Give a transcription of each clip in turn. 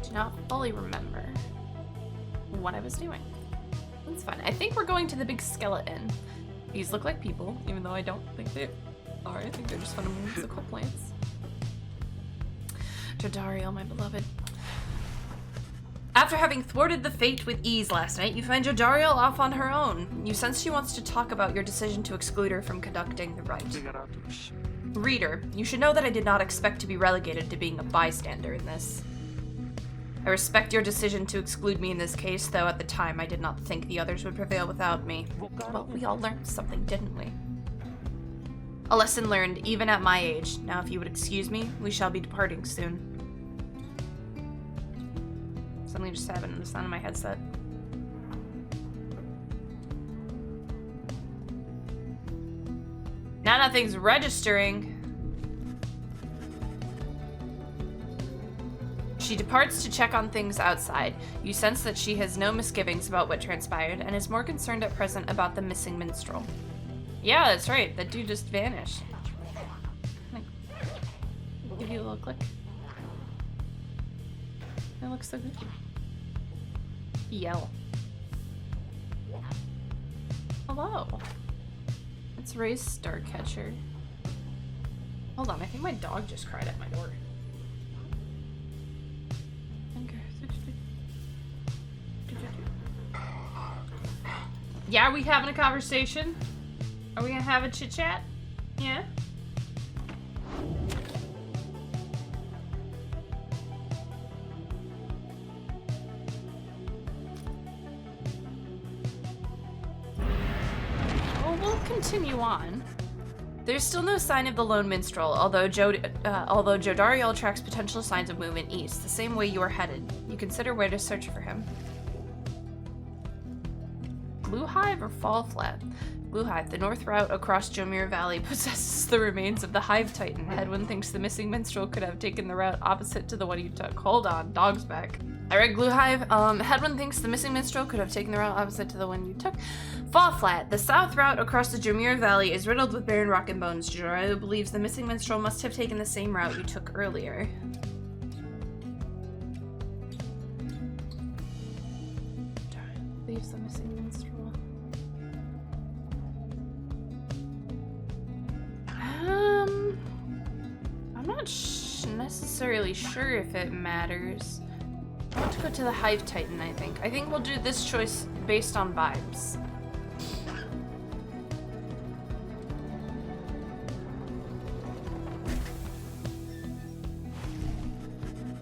do not fully remember what I was doing. That's fun. I think we're going to the big skeleton. These look like people, even though I don't think they are. I think they're just fun musical plants. Jodariel, my beloved. After having thwarted the fate with ease last night, you find Jodariel off on her own. You sense she wants to talk about your decision to exclude her from conducting the rite. Reader, you should know that I did not expect to be relegated to being a bystander in this. I respect your decision to exclude me in this case, though at the time I did not think the others would prevail without me. Well, we all learned something, didn't we? A lesson learned, even at my age. Now, if you would excuse me, we shall be departing soon. Something just happened in the sound of my headset. Now nothing's registering. She departs to check on things outside. You sense that she has no misgivings about what transpired and is more concerned at present about the missing minstrel. Yeah, that's right. That dude just vanished. Give you a little click. That looks so good. Yell. Hello. It's Ray's Starcatcher. Hold on, I think my dog just cried at my door. Yeah, are we having a conversation? Are we gonna have a chit chat? Yeah? Well, we'll continue on. There's still no sign of the lone minstrel, although Jodariel tracks potential signs of movement east, the same way you are headed. You consider where to search for him. Blue Hive or Fall Flat? Blue Hive, the north route across Jomir Valley, possesses the remains of the Hive Titan. Hedwyn thinks the missing minstrel could have taken the route opposite to the one you took. Hold on, dog's back. I read Blue Hive. Hedwyn thinks the missing minstrel could have taken the route opposite to the one you took. Fall Flat, the south route across the Jomir Valley is riddled with barren rock and bones. Jodariel believes the missing minstrel must have taken the same route you took earlier. Believes the missing minstrel. I'm not necessarily sure if it matters. I want to go to the Hive Titan, I think. I think we'll do this choice based on vibes.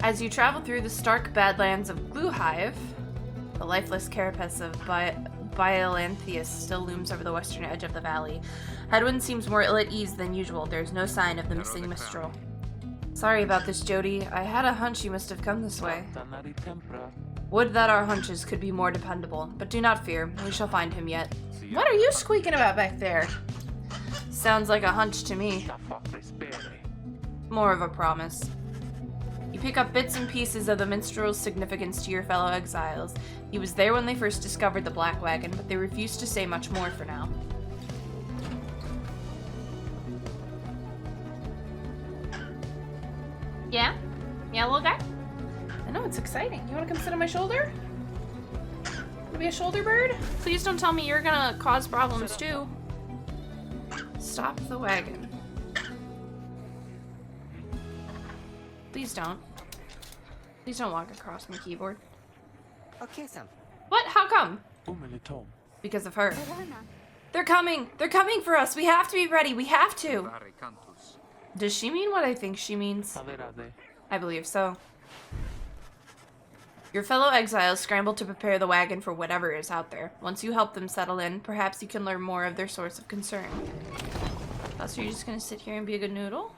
As you travel through the stark badlands of Blue Hive, the lifeless carapace of Biolanthius still looms over the western edge of the valley. Hedwyn seems more ill at ease than usual. There's no sign of the missing minstrel. Sorry about this, Jody. I had a hunch you must have come this way. Would that our hunches could be more dependable, but do not fear. We shall find him yet. What are you squeaking about back there? Sounds like a hunch to me. More of a promise. You pick up bits and pieces of the minstrel's significance to your fellow exiles. He was there when they first discovered the Black Wagon, but they refused to say much more for now. Yeah? Yeah, little guy? I know, it's exciting. You want to come sit on my shoulder? Wanna be a shoulder bird? Please don't tell me you're gonna cause problems too. Stop the wagon. Please don't. Please don't walk across my keyboard. Okay, Sam. What? How come? Because of her. They're coming! They're coming for us! We have to be ready! We have to! Does she mean what I think she means? I believe so. Your fellow exiles scramble to prepare the wagon for whatever is out there. Once you help them settle in, perhaps you can learn more of their source of concern. Oh, so you're just gonna sit here and be a good noodle?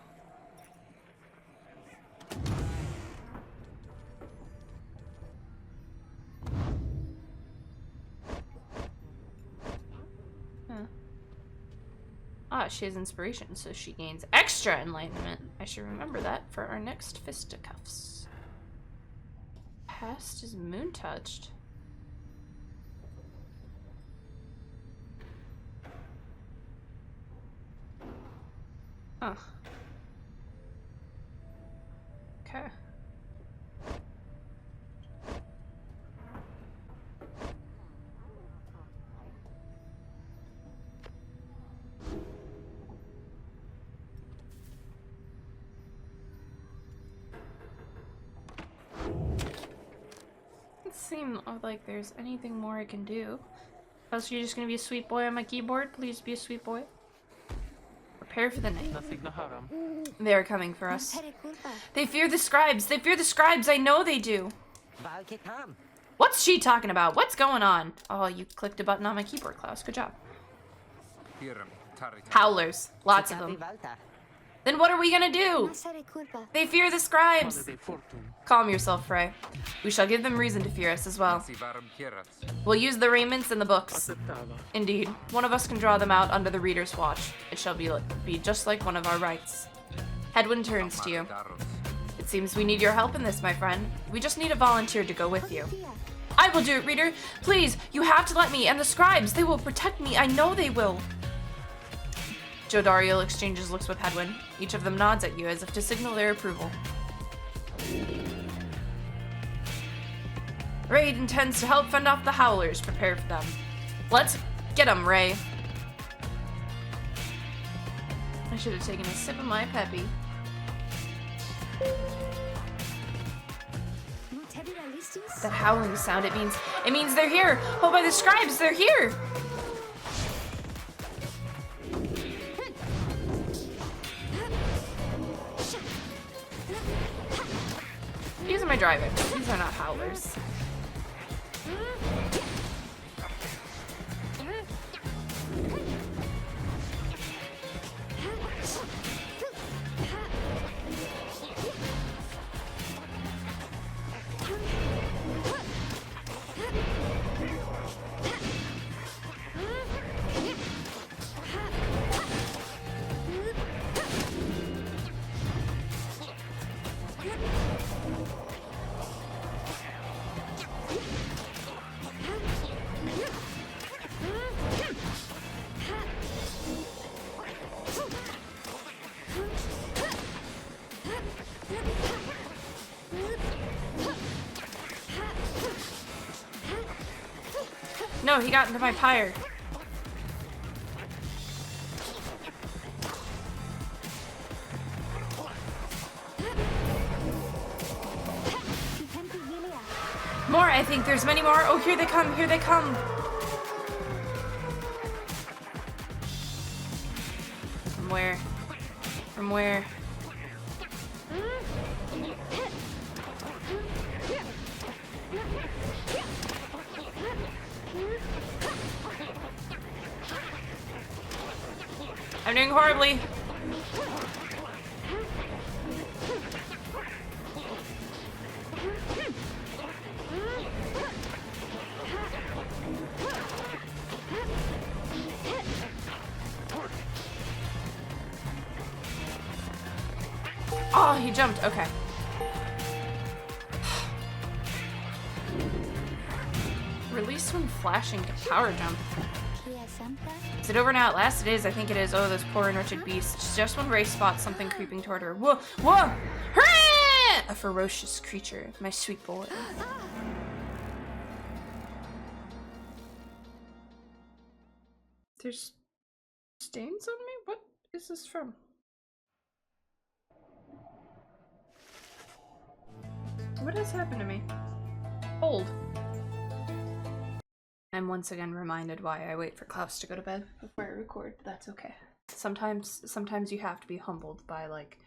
Ah, she has inspiration, so she gains extra enlightenment. I should remember that for our next fisticuffs. Past is moon touched. Huh. Okay. seem like there's anything more I can do. Else you're just gonna be a sweet boy on my keyboard? Please be a sweet boy. Prepare for the night. They are coming for us. They fear the scribes! They fear the scribes! I know they do! What's she talking about? What's going on? Oh, you clicked a button on my keyboard, Klaus. Good job. Howlers. Lots of them. Then what are we gonna do? They fear the scribes! Calm yourself, Frey. We shall give them reason to fear us as well. We'll use the raiments and the books. Indeed. One of us can draw them out under the reader's watch. It shall be just like one of our rights. Hedwyn turns to you. It seems we need your help in this, my friend. We just need a volunteer to go with you. I will do it, reader! Please, you have to let me, and the scribes, they will protect me, I know they will! Jodariel exchanges looks with Hedwyn. Each of them nods at you as if to signal their approval. Raid intends to help fend off the Howlers. Prepare for them. Let's get them, Ray. I should have taken a sip of my peppy. That howling sound, it means they're here! Oh, by the scribes, they're here! These are my drivers. These are not howlers. No, he got into my pyre. More, I think there's many more. Oh, here they come, here they come. From where? From where? I'm doing horribly. Oh, he jumped. Okay. Release when flashing to power jump. Is it over now at last? It is. I think it is. Oh, those poor and wretched beasts. Just when Ray spots something creeping toward her. Whoa! Whoa! Hurrah! A ferocious creature. My sweet boy. There's stains on me? What is this from? What has happened to me? Hold. I'm once again reminded why I wait for Klaus to go to bed before I record, but that's okay. Sometimes you have to be humbled by, like,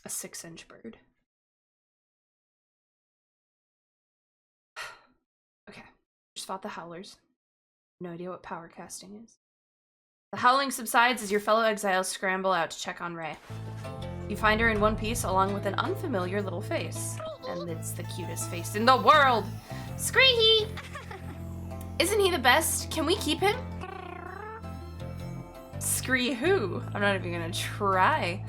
a 6-inch bird. Okay, just fought the Howlers. No idea what power casting is. The howling subsides as your fellow exiles scramble out to check on Ray. You find her in one piece along with an unfamiliar little face. And it's the cutest face in the world! Screehee! Isn't he the best? Can we keep him? Scree who? I'm not even gonna try.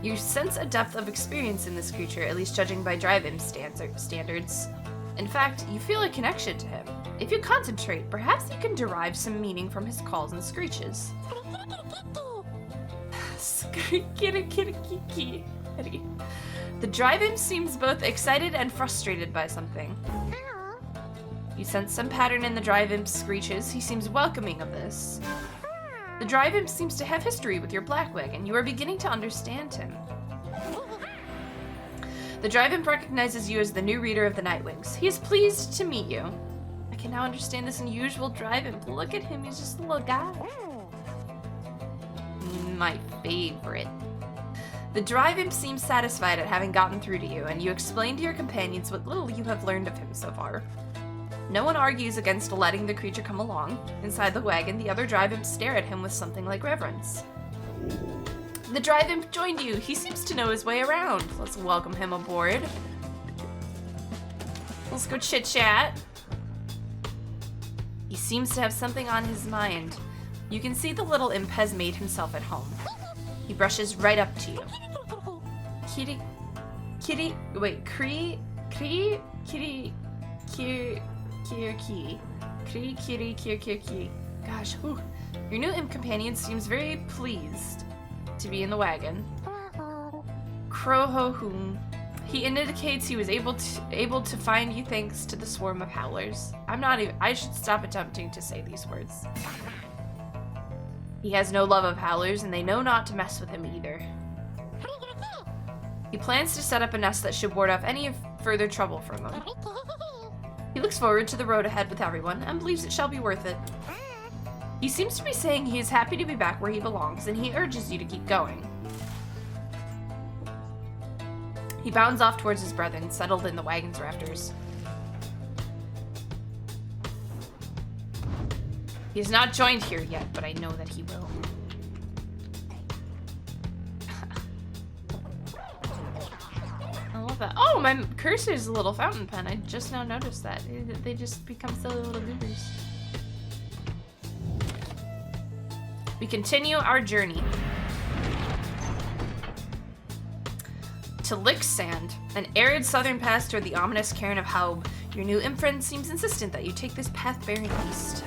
You sense a depth of experience in this creature, at least judging by drive-in standards. In fact, you feel a connection to him. If you concentrate, perhaps you can derive some meaning from his calls and screeches. The drive-in seems both excited and frustrated by something. You sense some pattern in the drive-imp's screeches. He seems welcoming of this. The drive-imp seems to have history with your Blackwig, and you are beginning to understand him. The drive-imp recognizes you as the new reader of the Nightwings. He is pleased to meet you. I can now understand this unusual drive-imp. Look at him, he's just a little guy. My favorite. The drive-imp seems satisfied at having gotten through to you, and you explain to your companions what little you have learned of him so far. No one argues against letting the creature come along. Inside the wagon, the other drive-imps stare at him with something like reverence. The drive-imp joined you. He seems to know his way around. Let's welcome him aboard. Let's go chit-chat. He seems to have something on his mind. You can see the little imp has made himself at home. He brushes right up to you. Kitty, wait, kitty, Gosh, whew. Your new imp companion seems very pleased to be in the wagon. Crow-ho-hoom. He indicates he was able to find you thanks to the swarm of howlers. I should stop attempting to say these words. He has no love of howlers, and they know not to mess with him either. He plans to set up a nest that should ward off any further trouble from him. He looks forward to the road ahead with everyone, and believes it shall be worth it. He seems to be saying he is happy to be back where he belongs, and he urges you to keep going. He bounds off towards his brethren, settled in the wagon's rafters. He has not joined here yet, but I know that he will. I love that. Oh, my cursor's a little fountain pen. I just now noticed that. They just become silly little goobers. We continue our journey to Licksand, an arid southern pass toward the ominous cairn of Haub. Your new imp friend seems insistent that you take this path bearing east.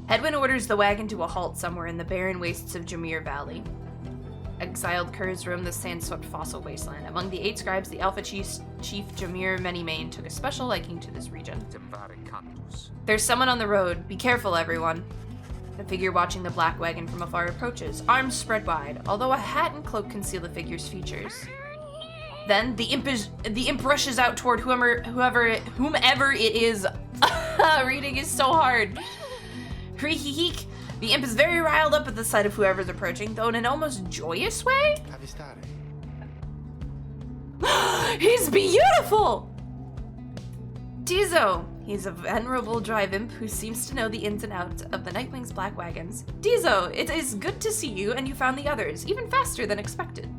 Hedwyn orders the wagon to a halt somewhere in the barren wastes of Jameer Valley. Exiled curs roam the sand-swept fossil wasteland. Among the 8 scribes, the Alpha Chief Jameer Manymane took a special liking to this region. There's someone on the road. Be careful, everyone. The figure watching the black wagon from afar approaches, arms spread wide, although a hat and cloak conceal the figure's features. Then the imp rushes out toward whomever it is. Reading is so hard. Hee-hee-heek. The imp is very riled up at the sight of whoever's approaching, though in an almost joyous way. He's beautiful! Tizo. He's a venerable drive imp who seems to know the ins and outs of the Nightwing's black wagons. Tizo, it is good to see you, and you found the others, even faster than expected.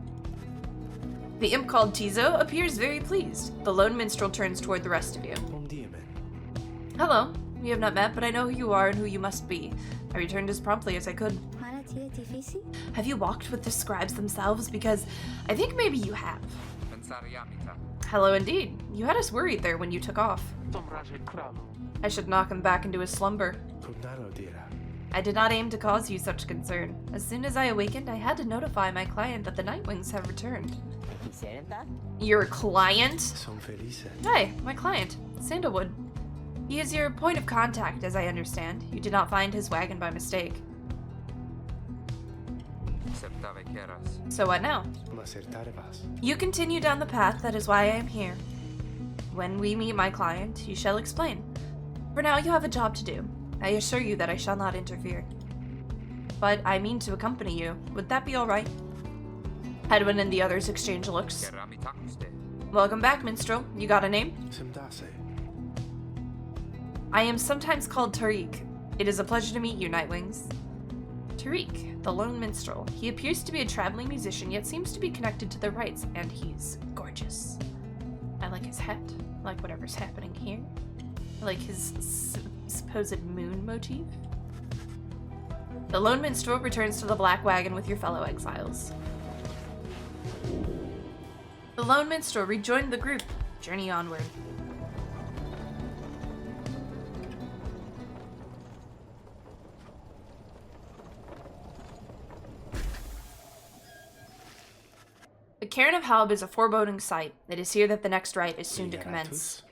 The imp called Tizo appears very pleased. The lone minstrel turns toward the rest of you. Hello. We have not met, but I know who you are and who you must be. I returned as promptly as I could. Have you walked with the scribes themselves? Because I think maybe you have. Hello indeed. You had us worried there when you took off. I should knock him back into his slumber. I did not aim to cause you such concern. As soon as I awakened, I had to notify my client that the Nightwings have returned. Your client? Hi, my client, Sandalwood. He is your point of contact, as I understand. You did not find his wagon by mistake. So what now? You continue down the path, that is why I am here. When we meet my client, you shall explain. For now, you have a job to do. I assure you that I shall not interfere. But I mean to accompany you. Would that be alright? Hedwyn and the others exchange looks. Welcome back, Minstrel. You got a name? I am sometimes called Tariq. It is a pleasure to meet you, Nightwings. Tariq, the lone minstrel. He appears to be a traveling musician, yet seems to be connected to the rites, and he's gorgeous. I like his hat. I like whatever's happening here. I like his supposed moon motif. The lone minstrel returns to the black wagon with your fellow exiles. The lone minstrel rejoined the group. Journey onward. The cairn of Haub is a foreboding sight. It is here that the next rite is soon to commence.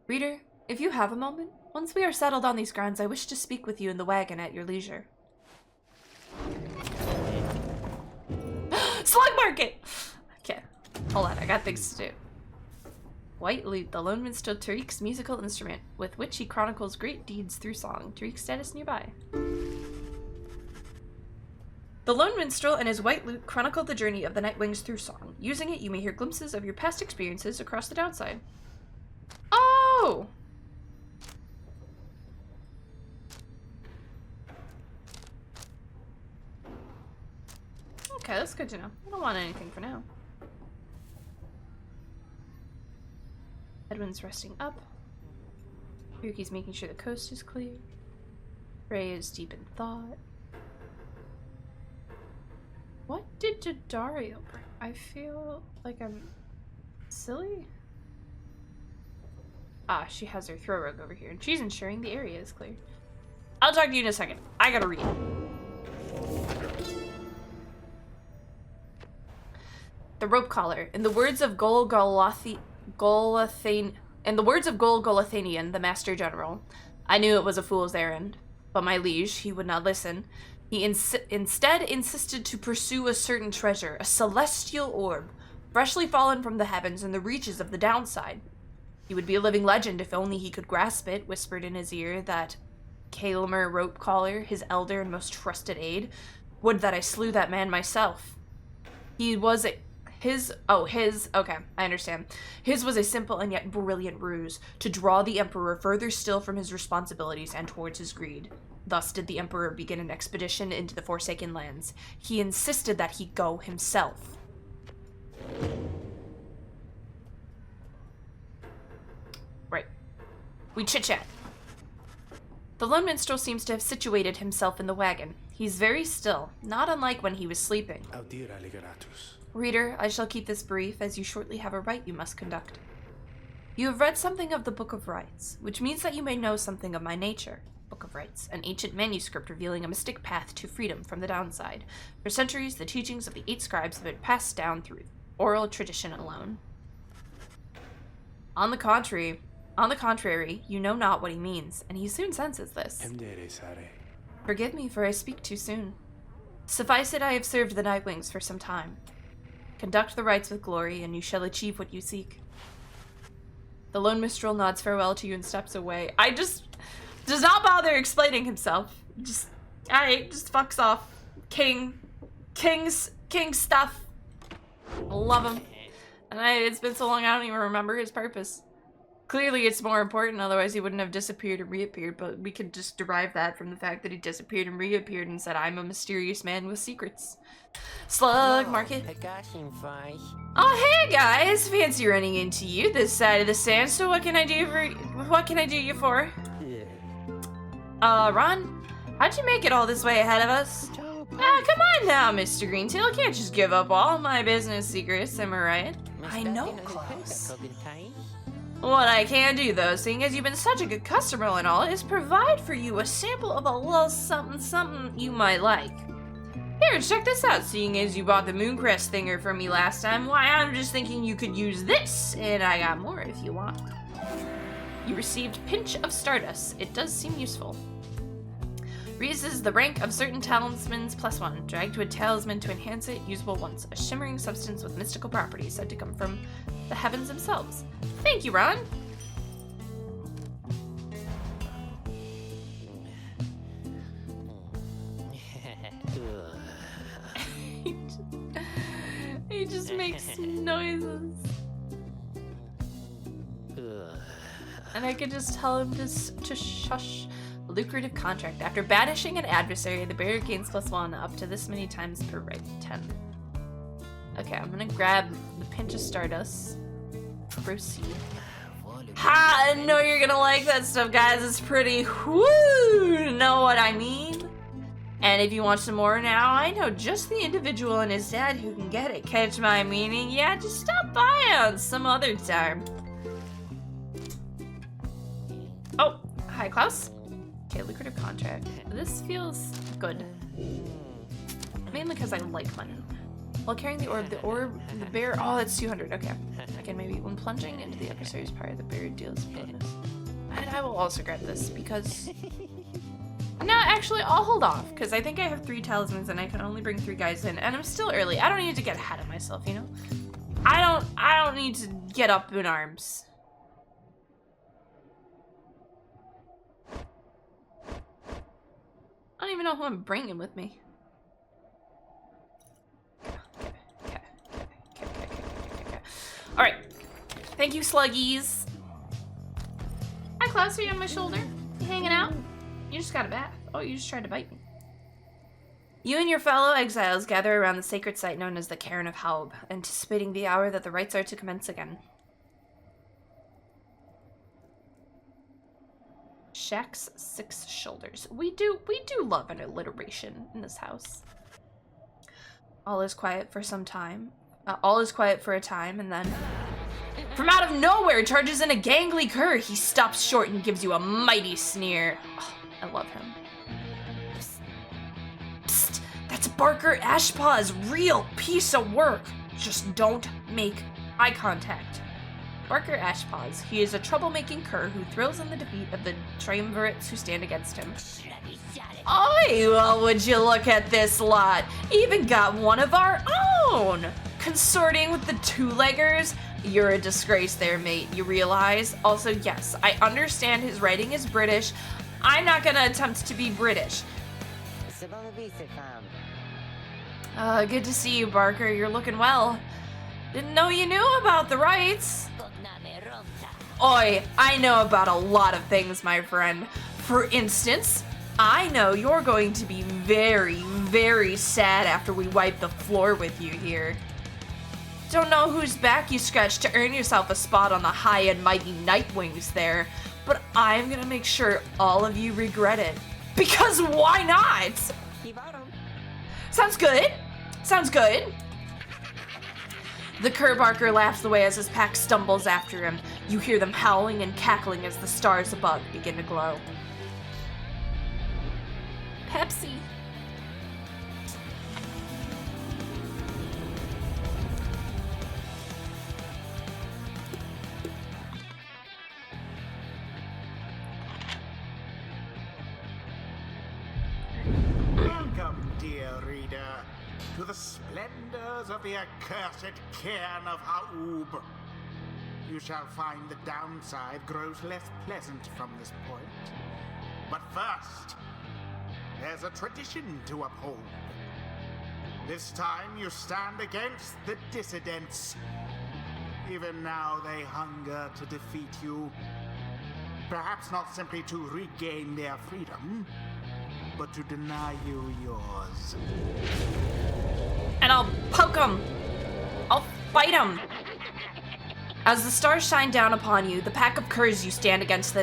Reader, If you have a moment, once we are settled on these grounds, I wish to speak with you in the wagon at your leisure. Slug market! Okay, hold on, I got things to do. White lute, the lone minstrel Tariq's musical instrument, with which he chronicles great deeds through song. Tariq's status nearby. The lone minstrel and his white lute chronicle the journey of the Nightwings through song. Using it, you may hear glimpses of your past experiences across the downside. Oh! Okay, that's good to know. I don't want anything for now. Edwin's resting up. Yuki's making sure the coast is clear. Ray is deep in thought. What did Jadario bring? I feel like I'm silly. Ah, she has her throw rug over here, and she's ensuring the area is clear. I'll talk to you in a second. I gotta read. The rope collar. In the words of Golgothanian, the Master General, I knew it was a fool's errand, but my liege, he would not listen. He instead insisted to pursue a certain treasure, a celestial orb, freshly fallen from the heavens in the reaches of the downside. He would be a living legend if only he could grasp it, whispered in his ear that Kalamer rope collar, his elder and most trusted aide. Would that I slew that man myself. Okay, I understand. His was a simple and yet brilliant ruse, to draw the Emperor further still from his responsibilities and towards his greed. Thus did the Emperor begin an expedition into the Forsaken Lands. He insisted that he go himself. Right. We chit-chat. The lone minstrel seems to have situated himself in the wagon. He's very still, not unlike when he was sleeping. Reader, I shall keep this brief, as you shortly have a rite you must conduct. You have read something of the Book of Rites, which means that you may know something of my nature. Book of Rites, an ancient manuscript revealing a mystic path to freedom from the downside. For centuries, the teachings of the 8 scribes have been passed down through oral tradition alone. On the contrary, you know not what he means, and he soon senses this. Forgive me, for I speak too soon. Suffice it, I have served the Nightwings for some time. Conduct the rites with glory, and you shall achieve what you seek. The lone minstrel nods farewell to you and steps away. Does not bother explaining himself. Just fucks off. King stuff. Love him. And it's been so long I don't even remember his purpose. Clearly it's more important, otherwise he wouldn't have disappeared and reappeared, but we could just derive that from the fact that he disappeared and reappeared and said, I'm a mysterious man with secrets. Slug market. Oh, hey guys! Fancy running into you this side of the sand, so what can I do you for? Ron, how'd you make it all this way ahead of us? Come on now, Mr. Greentail, can't just give up all my business secrets, am I right? I know, Klaus. What I can do, though, seeing as you've been such a good customer and all, is provide for you a sample of a little something you might like. Here, check this out, seeing as you bought the Mooncrest thinger from me last time, why, I'm just thinking you could use this, and I got more if you want. You received Pinch of Stardust. It does seem useful. Raises the rank of certain talismans +1. Drag to a talisman to enhance it, usable once. A shimmering substance with mystical properties said to come from the heavens themselves. Thank you, Ron! He just makes noises. And I could just tell him to shush. Lucrative contract. After banishing an adversary, the bearer gains +1 up to this many times per right. 10. Okay, I'm gonna grab the Pinch of Stardust. Proceed. Ha! I know you're gonna like that stuff, guys. It's pretty woo! Know what I mean? And if you want some more now, I know just the individual and his dad who can get it. Catch my meaning? Yeah, just stop by on some other time. Oh, hi, Klaus. Okay, lucrative contract. This feels good. Mainly because I like money. While carrying the orb, the bear. Oh, that's 200. Okay. Again, maybe when plunging into the adversary's pyre, the bear deals bonus. And I will also grab this because... No, actually, I'll hold off because I think I have 3 talismans and I can only bring 3 guys in, and I'm still early. I don't need to get ahead of myself, you know? I don't need to get up in arms. I don't even know who I'm bringing with me. Okay. All right. Thank you, sluggies. Hi, Klaus. Are you on my shoulder? You hanging out? You just got a bath. Oh, you just tried to bite me. You and your fellow exiles gather around the sacred site known as the Cairn of Haub, anticipating the hour that the rites are to commence again. Shack's 6 shoulders. We do love an alliteration in this house. All is quiet for some time. All is quiet for a time, and then from out of nowhere charges in a gangly cur. He stops short and gives you a mighty sneer. Oh, I love him. Psst, that's Barker Ashpaw's real piece of work. Just don't make eye contact. Barker Ashpaws. He is a troublemaking cur who thrills in the defeat of the triumvirates who stand against him. Oi, well, would you look at this lot? Even got one of our own! Consorting with the two-leggers? You're a disgrace there, mate, you realize? Also, yes, I understand his writing is British. I'm not gonna attempt to be British. Good to see you, Barker. You're looking well. Didn't know you knew about the rites. Oi, I know about a lot of things, my friend. For instance, I know you're going to be very, very sad after we wipe the floor with you here. Don't know whose back you scratched to earn yourself a spot on the high and mighty Nightwings there, but I'm gonna make sure all of you regret it. Because why not? Sounds good. Sounds good. The cur Barker laughs away as his pack stumbles after him. You hear them howling and cackling as the stars above begin to glow. Pepsi. Welcome, dear reader, to the splendors of the accursed Cairn of Haub. You shall find the downside grows less pleasant from this point. But first, there's a tradition to uphold. This time you stand against the dissidents. Even now they hunger to defeat you. Perhaps not simply to regain their freedom, but to deny you yours. And I'll poke him. I'll fight him. As the stars shine down upon you, the pack of curs you stand against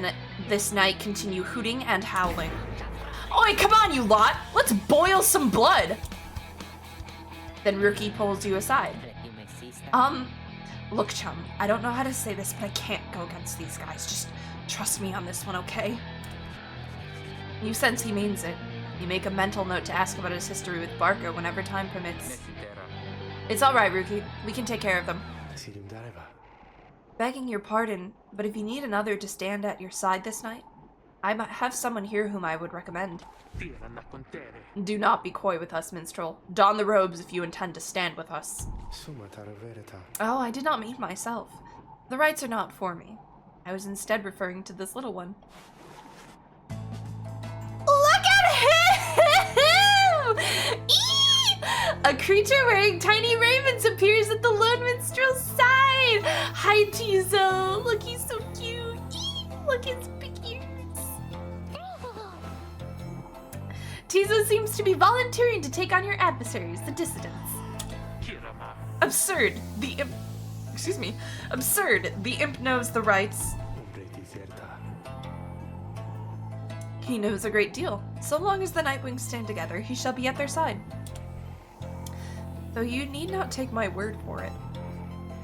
this night continue hooting and howling. Oi, come on, you lot! Let's boil some blood! Then Rookie pulls you aside. Look, chum, I don't know how to say this, but I can't go against these guys. Just trust me on this one, okay? You sense he means it. You make a mental note to ask about his history with Barker whenever time permits. It's alright, Rookie. We can take care of them. Begging your pardon, but if you need another to stand at your side this night, I might have someone here whom I would recommend. Do not be coy with us, Minstrel. Don the robes if you intend to stand with us. Oh, I did not mean myself. The rites are not for me. I was instead referring to this little one. Look at him! Eee! A creature wearing tiny ravens appears at the lone minstrel's side. Hi, Tizo. Look, he's so cute. Eee! Look, his big ears. Tizo seems to be volunteering to take on your adversaries, the dissidents. Absurd. Absurd. The imp knows the rites. He knows a great deal. So long as the Nightwings stand together, he shall be at their side. Though you need not take my word for it.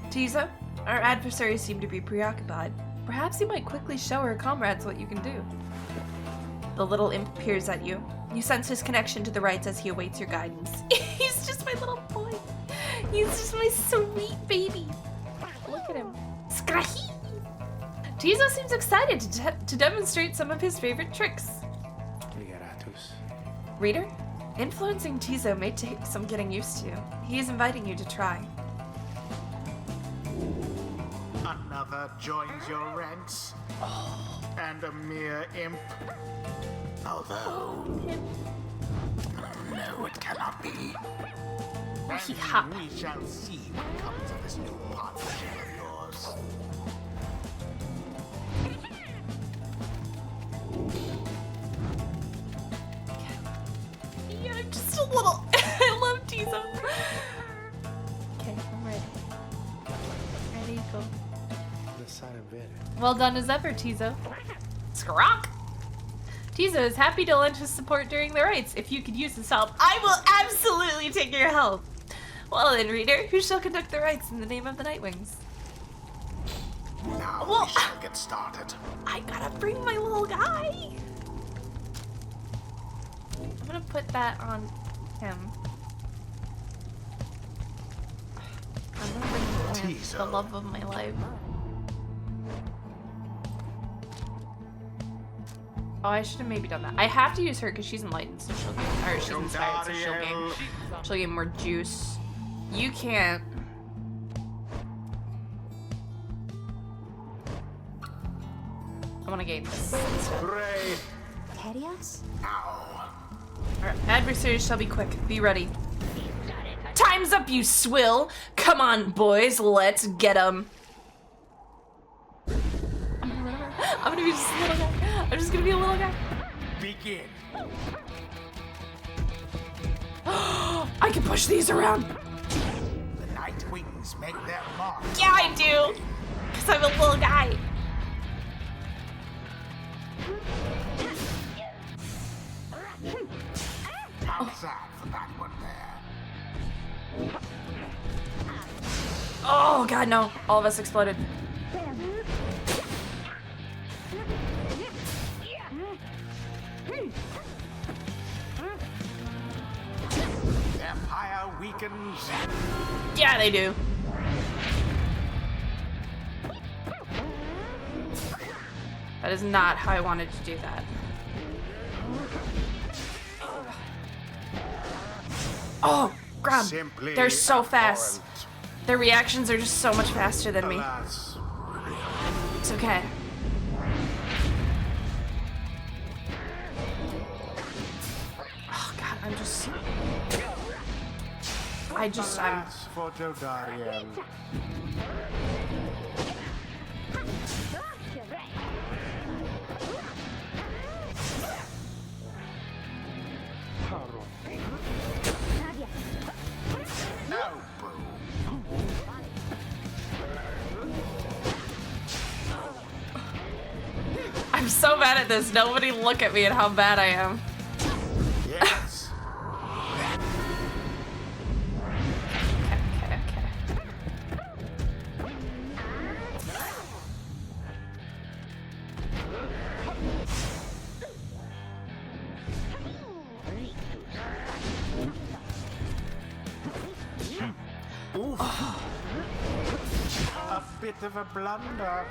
Tizo, our adversaries seem to be preoccupied. Perhaps you might quickly show our comrades what you can do. The little imp peers at you. You sense his connection to the rites as he awaits your guidance. He's just my little boy. He's just my sweet baby. Look at him. Scrahi! Tizo seems excited to demonstrate some of his favorite tricks. Reader, influencing Tizo may take some getting used to. He is inviting you to try. Another joins your ranks. And a mere imp. Although... No, it cannot be. He And hop. we shall see what comes of this new partnership of yours. Yeah, just a little. I love Tizo. Okay, I'm ready. Ready, go. Well done as ever, Tizo. Skrock! Tizo is happy to lend his support during the rites. If you could use his help, I will absolutely take your help. Well then, reader, who shall conduct the rites in the name of the Nightwings? Now Well, we shall get started. I gotta bring my little guy. I'm gonna put that on him. I'm gonna bring him in, the love of my life. Oh, I should have maybe done that. I have to use her because she's enlightened, so she'll gain, or she's inspired, so she'll gain more juice. You can't. I want to gain this instead. Brave. Terios? Now. Our adversaries shall be quick. Be ready. Time's up, you swill! Come on, boys, let's get 'em. I'm gonna be just a little guy. I'm just gonna be a little guy. Begin. I can push these around. The Nightwings make their mark. Yeah, I do. Because I'm a little guy. How's that for that one there? Oh, God, no. All of us exploded. Their pyre weakens. Yeah, they do. That is not how I wanted to do that. Oh, grab. Simply They're so fast. abhorrent. Their reactions are just so much faster than me. Alas, It's okay. Oh, God, I'm alas for Jodariel. No, boo. I'm so bad at this. Nobody look at me and how bad I am. Yes. Okay. Oof. A bit of a blunder.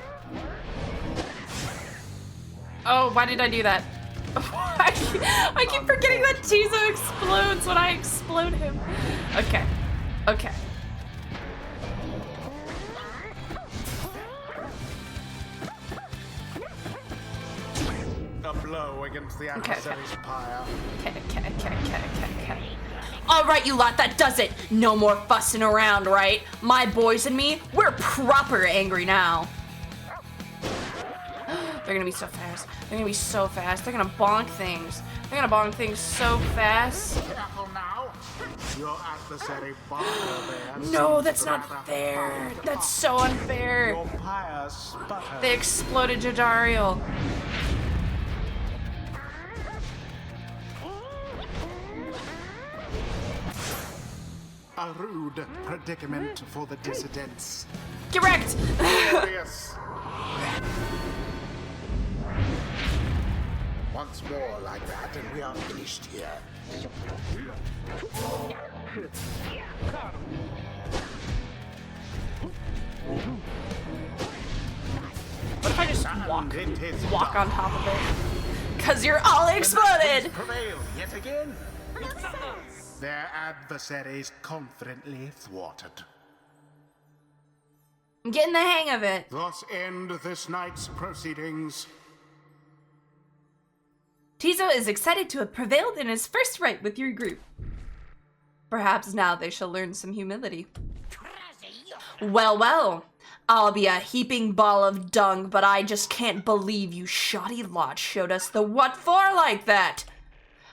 Oh, why did I do that? I keep forgetting that Tizo explodes when I explode him. Okay. A blow against the adversary's pyre. Okay. All right, you lot, that does it. No more fussing around, right? My boys and me, we're proper angry now. They're gonna be so fast. They're gonna bonk things. They're gonna bonk things so fast. Careful now. Your adversary Pyre there. No, seems that's to not rather fair. pound That's so unfair. Your pyre sputters. They exploded Jodariel. A rude predicament for the dissidents. Get wrecked. Glorious. Once more like that, and we are finished here. What if I just It is walk done. on top of it? Cause you're all exploded! Prevail yet again. Their adversaries confidently thwarted. I'm getting the hang of it. Thus end this night's proceedings. Tizo is excited to have prevailed in his first fight with your group. Perhaps now they shall learn some humility. Well, well. I'll be a heaping ball of dung, but I just can't believe you shoddy lot showed us the what for like that.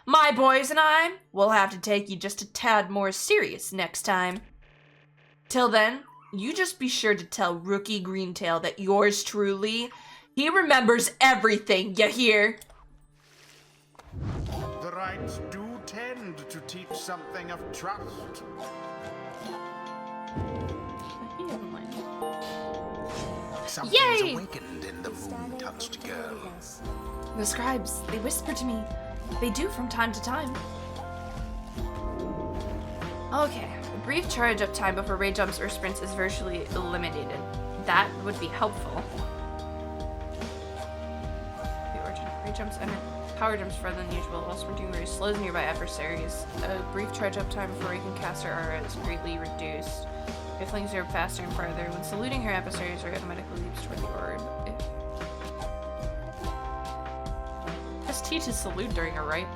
My boys and I will have to take you just a tad more serious next time. Till then, you just be sure to tell Rookie Greentail that yours truly, he remembers everything, you hear? The rites do tend to teach something of trust. Something's Yay! awakened in the moon-touched girl. The scribes, they whisper to me. They do from time to time. Okay, a brief charge up time before ray jumps or sprints is virtually eliminated. That would be helpful. The origin. Ray jumps enter power jumps further than usual while sprinting very slows nearby adversaries. A brief charge up time before you can cast her aura is greatly reduced. If flings are faster and farther, when saluting her adversaries are automatically leaps toward the orb. Press T to salute during a right.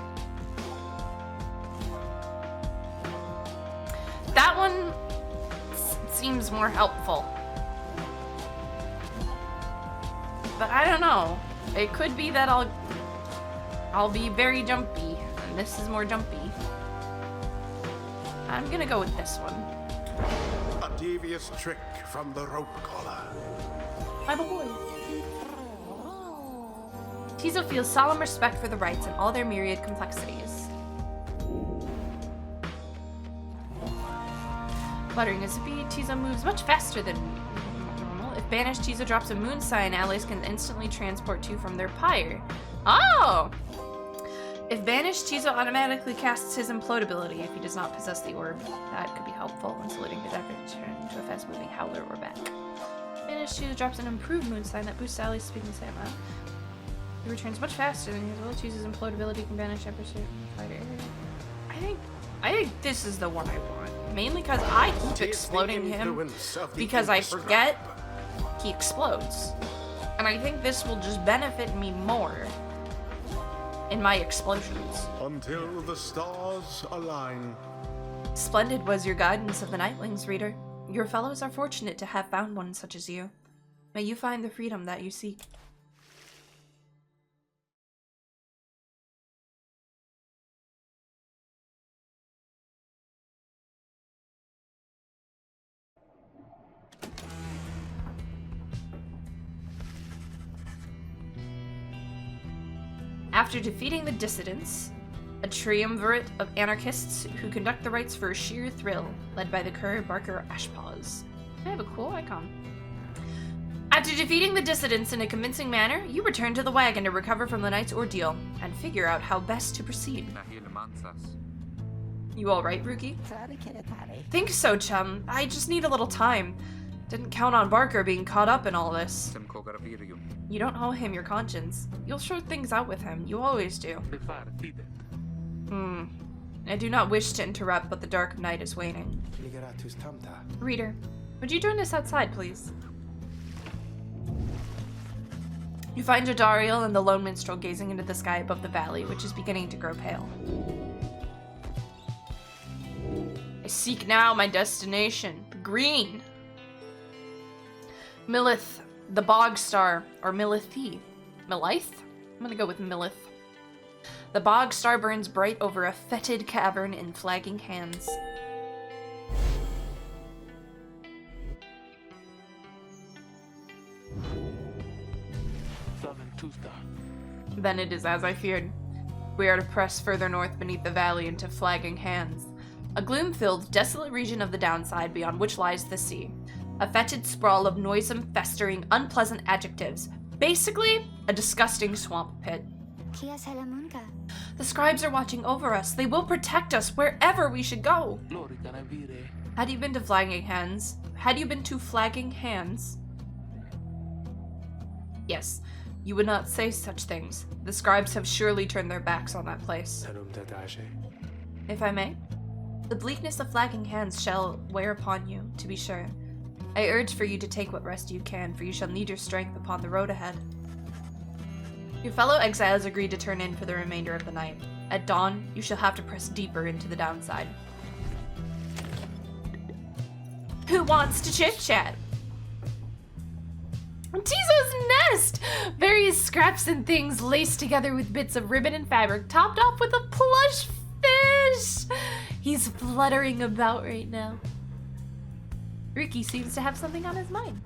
That one seems more helpful. But I don't know. It could be that I'll be very jumpy, and this is more jumpy. I'm gonna go with this one. A devious trick from the rope collar. My boy. Tizo feels solemn respect for the rites and all their myriad complexities. Fluttering as a bee, Tizo moves much faster than normal. If banished, Tizo drops a moon sign allies can instantly transport to from their pyre. Oh! If banished, Tizo automatically casts his implode ability if he does not possess the orb. That could be helpful when saluting the Decker to turn into a fast-moving howler or back. Banished, Tizo drops an improved moon sign that boosts allies' speed and stamina. He returns much faster than usual. Chooses implode ability can banish adversary fighter. I think this is the one I want. Mainly because I keep exploding him because I forget he explodes. And I think this will just benefit me more in my explosions. Until the stars align. Splendid was your guidance of the Nightlings, reader. Your fellows are fortunate to have found one such as you. May you find the freedom that you seek. After defeating the dissidents, a triumvirate of anarchists who conduct the rites for sheer thrill, led by the Cur Barker Ashpaws. They have a cool icon. After defeating the dissidents in a convincing manner, you return to the wagon to recover from the night's ordeal and figure out how best to proceed. You all right, Rookie? Think so, chum. I just need a little time. Didn't count on Barker being caught up in all this. You don't owe him your conscience. You'll sort things out with him. You always do. I do not wish to interrupt, but the dark night is waning. Reader, would you join us outside, please? You find Jadariel and the lone minstrel gazing into the sky above the valley, which is beginning to grow pale. I seek now my destination, the green. Millith, the bog star, or Millithi. Millith? I'm gonna go with Millith. The bog star burns bright over a fetid cavern in flagging hands. Then it is as I feared. We are to press further north beneath the valley into flagging hands. A gloom-filled, desolate region of the downside beyond which lies the sea. A fetid sprawl of noisome, festering, unpleasant adjectives. Basically, a disgusting swamp pit. The scribes are watching over us. They will protect us wherever we should go. Had you been to flagging hands? Yes, you would not say such things. The scribes have surely turned their backs on that place. If I may? The bleakness of flagging hands shall wear upon you, to be sure. I urge for you to take what rest you can, for you shall need your strength upon the road ahead. Your fellow exiles agreed to turn in for the remainder of the night. At dawn, you shall have to press deeper into the downside. Who wants to chit-chat? Tizo's nest! Various scraps and things laced together with bits of ribbon and fabric, topped off with a plush fish! He's fluttering about right now. Ruki seems to have something on his mind.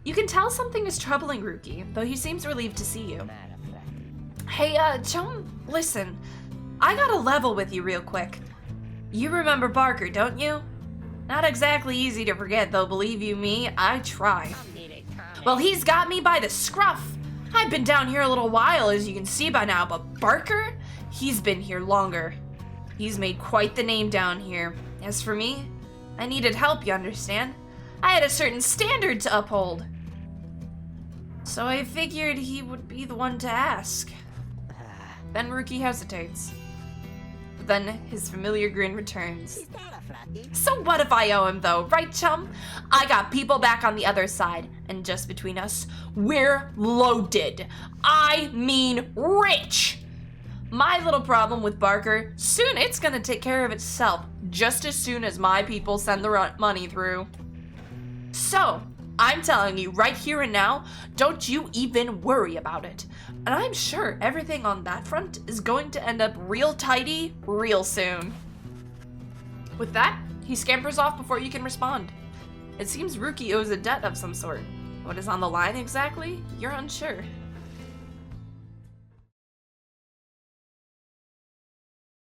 You can tell something is troubling Ruki, though he seems relieved to see you. Hey, chum, listen. I gotta level with you real quick. You remember Barker, don't you? Not exactly easy to forget, though, believe you me, I try. Well, he's got me by the scruff. I've been down here a little while, as you can see by now, but Barker? He's been here longer. He's made quite the name down here. As for me, I needed help, you understand? I had a certain standard to uphold. So I figured he would be the one to ask. Then Ruki hesitates. But then his familiar grin returns. So what if I owe him though, right chum? I got people back on the other side, and just between us, we're loaded. I mean rich! My little problem with Barker, soon it's gonna take care of itself, just as soon as my people send the money through. So, I'm telling you right here and now, don't you even worry about it. And I'm sure everything on that front is going to end up real tidy real soon. With that, he scampers off before you can respond. It seems Ruki owes a debt of some sort. What is on the line exactly? You're unsure.